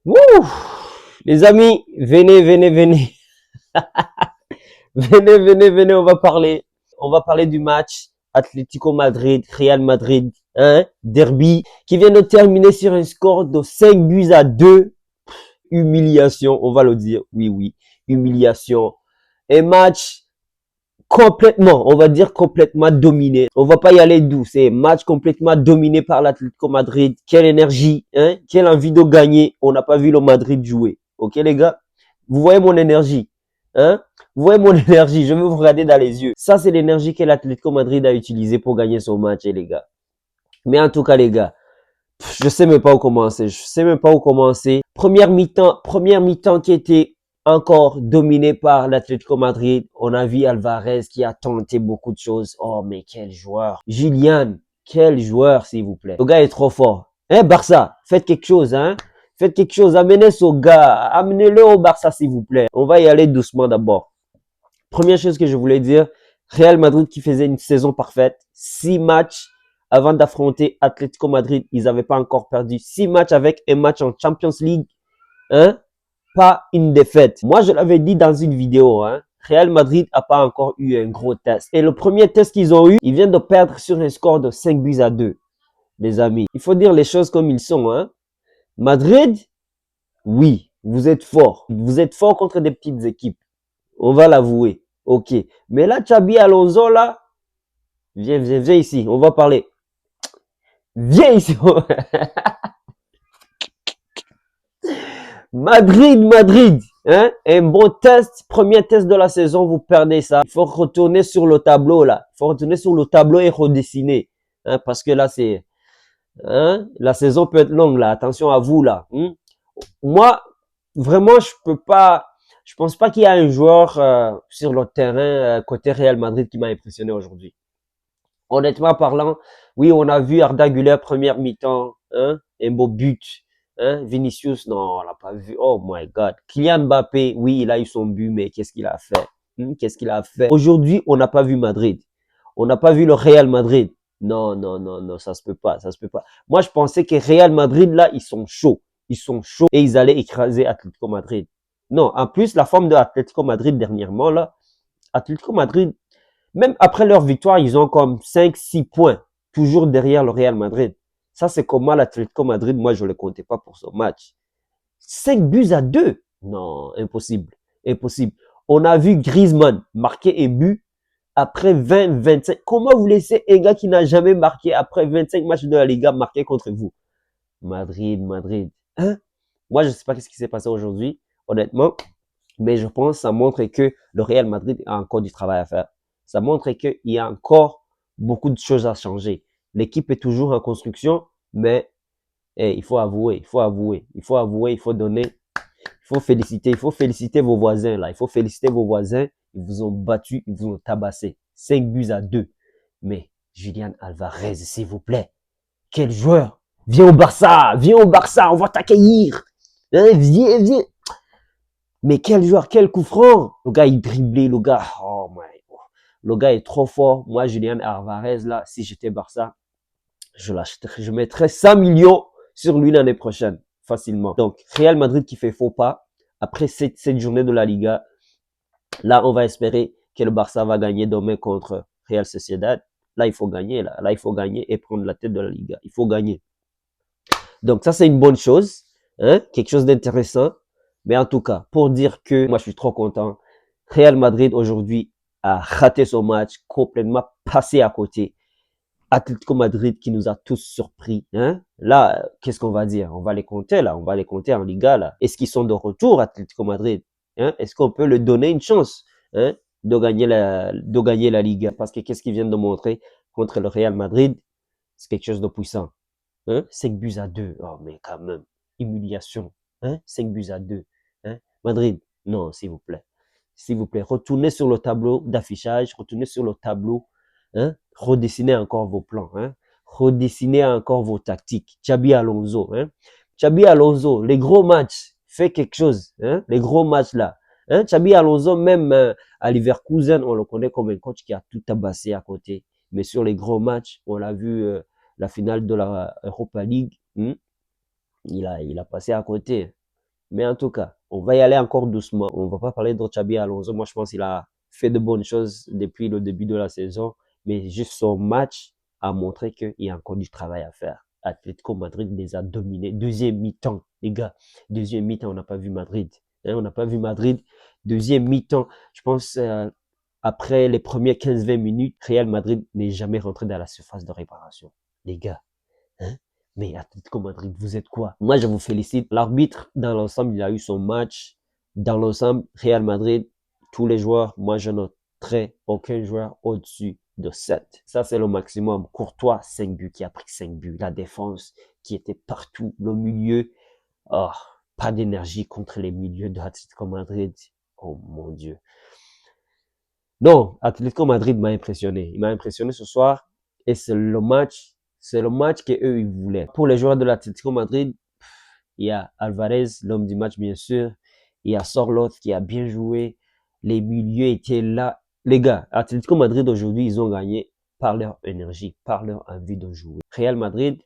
Wouh! Les amis, venez, venez, venez. Venez, venez, venez, on va parler. On va parler du match Atlético Madrid, Real Madrid, hein, derby, qui vient de terminer sur un score de 5 buts à 2. Humiliation, on va le dire. Oui, oui, humiliation. Un match complètement, on va dire complètement dominé. On va pas y aller doux. C'est un match complètement dominé par l'Atlético Madrid. Quelle énergie, hein? Quelle envie de gagner. On n'a pas vu le Madrid jouer. Ok, les gars? Vous voyez mon énergie, hein? Vous voyez mon énergie. Je vais vous regarder dans les yeux. Ça, c'est l'énergie que l'Atlético Madrid a utilisée pour gagner son match, les gars. Mais en tout cas, les gars, je sais même pas où commencer. Je sais même pas où commencer. Première mi-temps qui était encore dominée par l'Atlético Madrid. On a vu Alvarez qui a tenté beaucoup de choses. Oh, mais quel joueur. Julian, quel joueur, s'il vous plaît. Le gars est trop fort. Hein, Barça, faites quelque chose, hein. Faites quelque chose. Amenez ce gars. Amenez-le au Barça, s'il vous plaît. On va y aller doucement d'abord. Première chose que je voulais dire, Real Madrid qui faisait une saison parfaite. 6 matchs avant d'affronter Atlético Madrid. Ils n'avaient pas encore perdu 6 matchs avec un match en Champions League. Hein? Pas une défaite. Moi, je l'avais dit dans une vidéo. Hein? Real Madrid n'a pas encore eu un gros test. Et le premier test qu'ils ont eu, ils viennent de perdre sur un score de 5 buts à 2. Les amis, il faut dire les choses comme ils sont. Hein? Madrid, oui, vous êtes fort. Vous êtes fort contre des petites équipes. On va l'avouer. Ok. Mais là, Xabi Alonso, là, viens, viens, viens ici. On va parler. Viens ici. Madrid, Madrid. Hein? Un bon test. Premier test de la saison, vous perdez ça. Il faut retourner sur le tableau, là. Il faut retourner sur le tableau et redessiner. Hein? Parce que là, c'est... Hein? La saison peut être longue, là. Attention à vous, là. Moi, vraiment, je pense pas qu'il y a un joueur sur le terrain côté Real Madrid qui m'a impressionné aujourd'hui. Honnêtement parlant, oui, on a vu Arda Güler première mi-temps, hein, un beau but. Hein, Vinicius, non, on l'a pas vu. Oh my God. Kylian Mbappé, oui, il a eu son but, mais qu'est-ce qu'il a fait? Qu'est-ce qu'il a fait? Aujourd'hui, on n'a pas vu Madrid. On n'a pas vu le Real Madrid. Non, non, non, non, ça se peut pas, ça se peut pas. Moi, je pensais que Real Madrid, là, ils sont chauds. Ils sont chauds et ils allaient écraser Atlético Madrid. Non, en plus, la forme de Atlético Madrid dernièrement, là, Atlético Madrid, même après leur victoire, ils ont comme 5, 6 points, toujours derrière le Real Madrid. Ça, c'est comment l'Atlético Madrid, moi, je ne le comptais pas pour ce match. 5 buts à 2. Non, impossible. Impossible. On a vu Griezmann marquer un but après 20, 25. Comment vous laissez un gars qui n'a jamais marqué après 25 matchs de la Liga marquer contre vous? Madrid, Madrid. Hein? Moi, je ne sais pas ce qui s'est passé aujourd'hui, honnêtement. Mais je pense que ça montre que le Real Madrid a encore du travail à faire. Ça montre qu'il y a encore beaucoup de choses à changer. L'équipe est toujours en construction, mais il faut avouer, il faut avouer, il faut avouer, il faut donner, il faut féliciter vos voisins là, il faut féliciter vos voisins. Ils vous ont battu, ils vous ont tabassé. 5 buts à 2. Mais Julian Alvarez, s'il vous plaît, quel joueur! Viens au Barça, on va t'accueillir. Hein, viens, viens. Mais quel joueur, quel coup franc! Le gars, il driblait, le gars, oh my God. Le gars est trop fort. Moi, Julian Alvarez, là, si j'étais Barça, je l'achèterais, je mettrais 100 millions sur lui l'année prochaine, facilement. Donc, Real Madrid qui fait faux pas. Après cette journée de la Liga, là, on va espérer que le Barça va gagner demain contre Real Sociedad. Là, il faut gagner, là. Là, il faut gagner et prendre la tête de la Liga. Il faut gagner. Donc, ça, c'est une bonne chose, hein, quelque chose d'intéressant. Mais en tout cas, pour dire que moi, je suis trop content. Real Madrid, aujourd'hui, a raté son match, complètement passé à côté. Atlético Madrid qui nous a tous surpris. Hein? Là, qu'est-ce qu'on va dire? On va les compter, là. On va les compter en Liga, là. Est-ce qu'ils sont de retour, Atlético Madrid? Hein? Est-ce qu'on peut leur donner une chance, hein, de gagner la Liga? Parce que qu'est-ce qu'ils viennent de montrer contre le Real Madrid? C'est quelque chose de puissant. Hein? 5 buts à 2. Oh, mais quand même. Humiliation. Hein? 5 buts à 2. Hein? Madrid, non, s'il vous plaît. S'il vous plaît, retournez sur le tableau d'affichage, retournez sur le tableau, hein? Redessinez encore vos plans, hein? Redessinez encore vos tactiques. Xabi Alonso, hein? Xabi Alonso, les gros matchs, fait quelque chose, hein? Les gros matchs là. Hein? Xabi Alonso, même à Leverkusen, on le connaît comme un coach qui a tout tabassé à côté. Mais sur les gros matchs, on l'a vu, la finale de la Europa League, il a passé à côté. Mais en tout cas, on va y aller encore doucement. On va pas parler de Xabi Alonso. Moi, je pense qu'il a fait de bonnes choses depuis le début de la saison. Mais juste son match a montré qu'il y a encore du travail à faire. Atlético Madrid les a dominés. Deuxième mi-temps, les gars. Deuxième mi-temps, on n'a pas vu Madrid. On n'a pas vu Madrid. Deuxième mi-temps, je pense, après les premières 15-20 minutes, Real Madrid n'est jamais rentré dans la surface de réparation. Les gars, hein? Mais Atlético Madrid, vous êtes quoi? Moi, je vous félicite. L'arbitre, dans l'ensemble, il a eu son match. Dans l'ensemble, Real Madrid, tous les joueurs, moi, je noterai aucun joueur au-dessus de 7. Ça, c'est le maximum. Courtois, 5 buts, qui a pris 5 buts. La défense, qui était partout. Le milieu, oh, pas d'énergie contre les milieux de Atlético Madrid. Oh mon Dieu. Non, Atlético Madrid m'a impressionné. Il m'a impressionné ce soir et c'est le match que eux ils voulaient. Pour les joueurs de l'Atlético Madrid, il y a Alvarez, l'homme du match bien sûr. Il y a Sorloth qui a bien joué. Les milieux étaient là. Les gars, Atlético Madrid aujourd'hui, ils ont gagné par leur énergie, par leur envie de jouer. Real Madrid,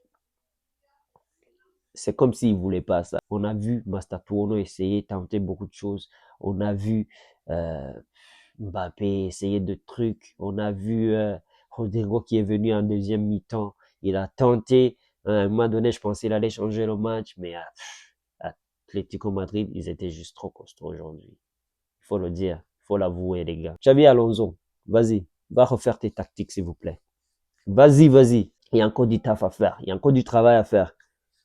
c'est comme s'ils voulaient pas ça. On a vu Mastertuono essayer, tenter beaucoup de choses. On a vu Mbappé essayer de trucs. On a vu Rodrigo qui est venu en deuxième mi-temps. Il a tenté. À un moment donné, je pensais qu'il allait changer le match, mais Atlético Madrid, ils étaient juste trop costauds aujourd'hui. Il faut le dire, il faut l'avouer, les gars. Xavi Alonso, vas-y, va refaire tes tactiques, s'il vous plaît. Vas-y, vas-y. Il y a encore du taf à faire. Il y a encore du travail à faire.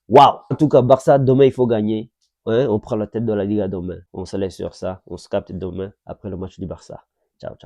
Waouh! En tout cas, Barça, demain, il faut gagner. Ouais, on prend la tête de la Liga demain. On se laisse sur ça. On se capte demain après le match du Barça. Ciao, ciao.